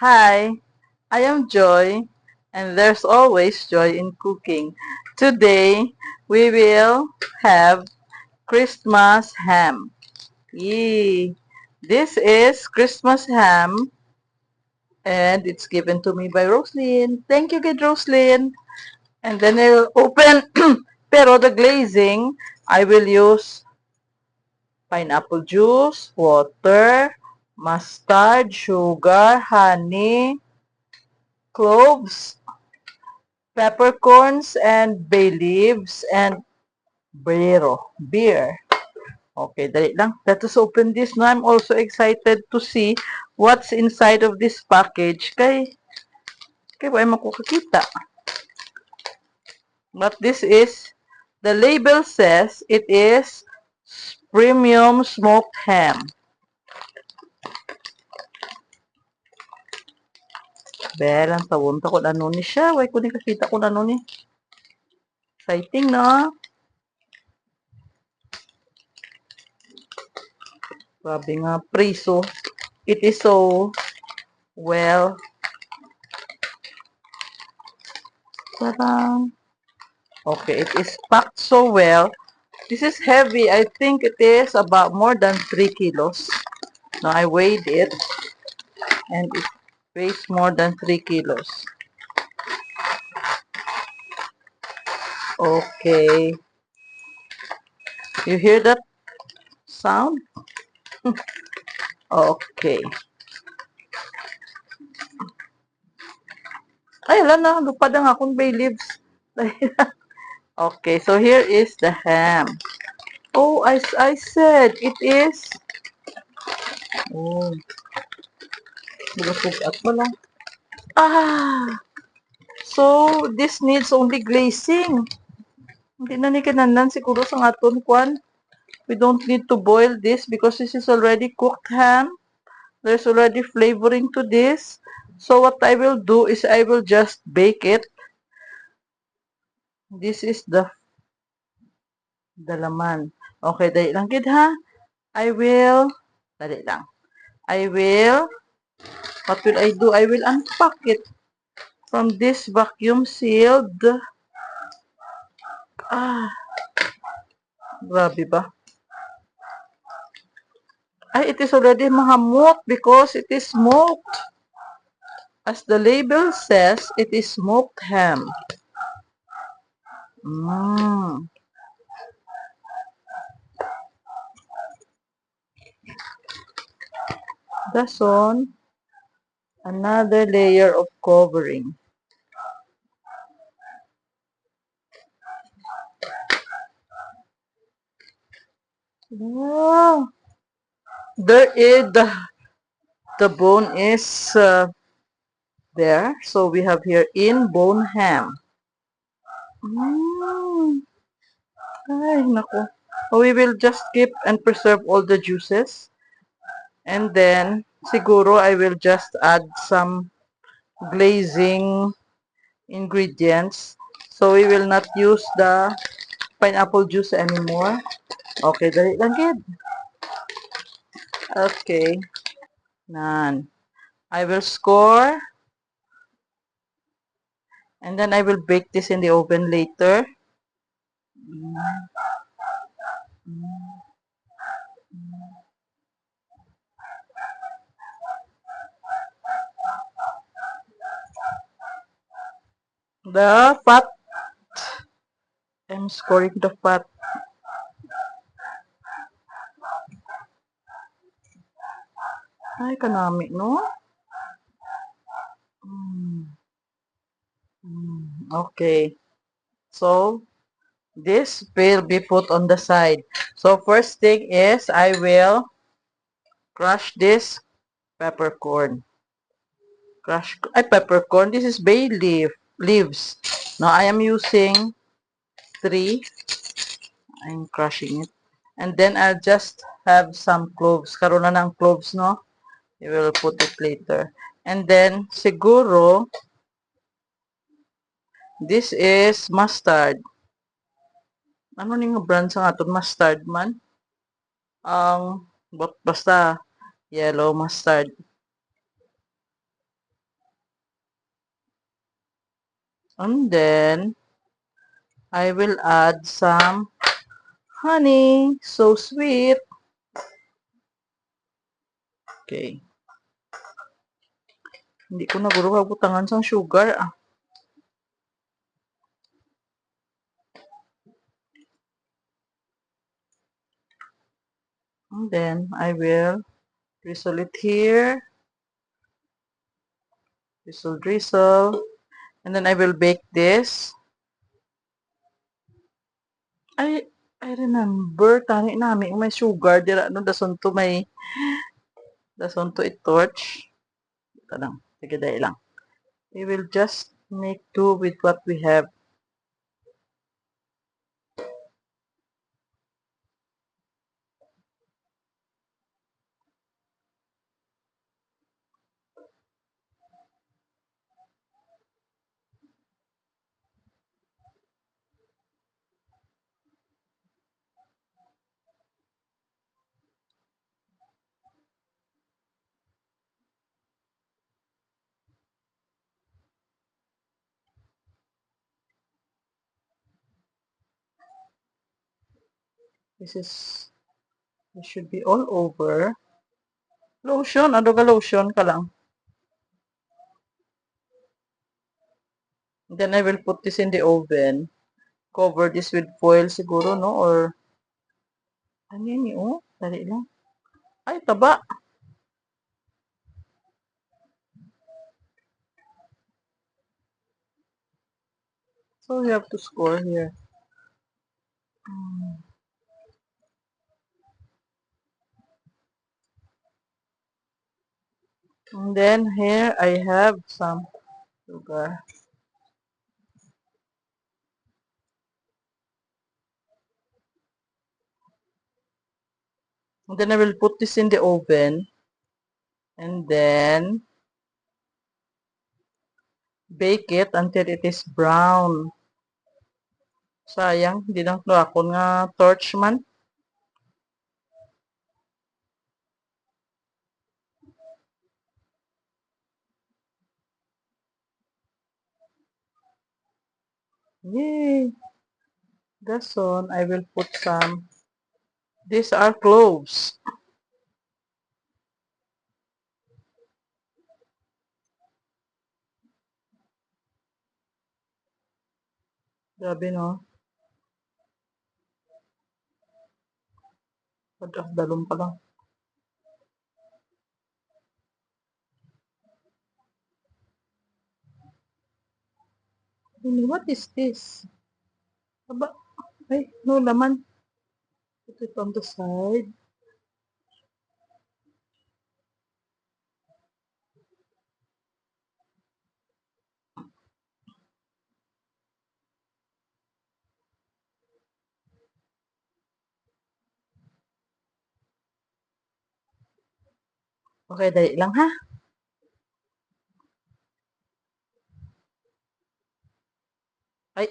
Hi, I am Joy, and there's always joy in cooking. Today, we will have Christmas ham. Yee! This is Christmas ham, and it's given to me by Roslyn. Thank you, good Roslyn. And then I'll open, pero the glazing, I will use pineapple juice, water, mustard, sugar, honey, cloves, peppercorns, and bay leaves, and beer. Okay, dali lang. Let us open this. Now, I'm also excited to see what's inside of this package. Kay wala makukakita. But this is, the label says it is premium smoked ham. Belang tawon ta kung ano ni siya. Why ko ni kakita kung ano ni. Exciting, no? Grabe nga, preso. It is so well. Parang, okay, it is packed so well. This is heavy. I think it is about more than 3 kilos. Now, I weighed it, and it weighs more than 3 kilos. Okay. You hear that sound? Okay. Ay, wala na. Lupad ang akong bay leaves. Okay, so here is the ham. Oh, I said it is. Oh, bugat mo lang. Ah, so this needs only glazing. Hindi na ni kinanan siguro sa aton kwan. We don't need to boil this because this is already cooked ham. There's already flavoring to this. So what I will do is I will just bake it. This is the laman. Okay, dali lang gid ha. I will, dali lang. I will, what will I do? I will unpack it from this vacuum sealed. Ah, grabe ba? Ay, it is already mahamot because it is smoked. As the label says, it is smoked ham. Mm. That's on another layer of covering. Wow. There is the bone is there. So we have here in bone ham. Mm. Ay, naku. We will just keep and preserve all the juices. And then, siguro, I will just add some glazing ingredients. So, we will not use the pineapple juice anymore. Okay, dali lang gid. Okay. Nan. I will score. And then I will bake this in the oven later. The fat. I'm scoring the fat. Ay, kanami, no? Okay. So, this will be put on the side. So, first thing is, I will crush this peppercorn. Peppercorn. This is bay leaves. Now, I am using 3. I'm crushing it. And then, I'll just have some cloves. Karoon na ng cloves, no? We will put it later. And then, siguro, this is mustard. Ano ning brand sa aton mustard man? Basta yellow mustard. And then I will add some honey. So sweet. Okay. Hindi ko na guro kabutangan sa sugar. And then I will drizzle it here. Drizzle, drizzle. And then I will bake this. I remember tani namin may sugar dira no dason to may dason to i-torch. Ito lang. Sige dahil lang. We will just make do with what we have. This should be all over. Lotion, ano ka lotion ka lang. Then I will put this in the oven. Cover this with foil siguro, no? Or, ano yan oh? Dali lang. Ay, taba. So, you have to score here. And then here I have some sugar. And then I will put this in the oven. And then bake it until it is brown. Sayang, hindi lang ako nga torch man. Yay! That's on. I will put some. These are cloves. Grabe no. Dalom pa lang. What is this? Aba, ay, no laman. Put it on the side. Okay, dali lang ha. Ay,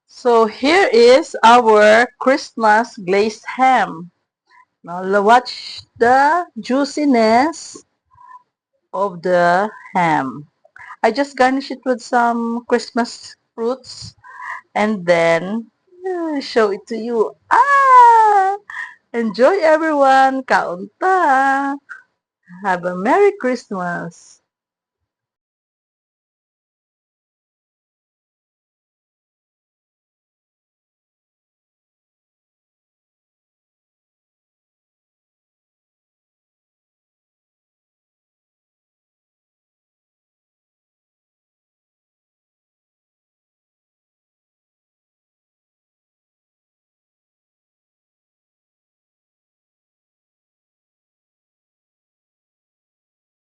so here is our Christmas glazed ham. Now watch the juiciness of the ham. I just garnish it with some Christmas fruits and then show it to you. Ah! Enjoy everyone! Kaunta! Have a Merry Christmas!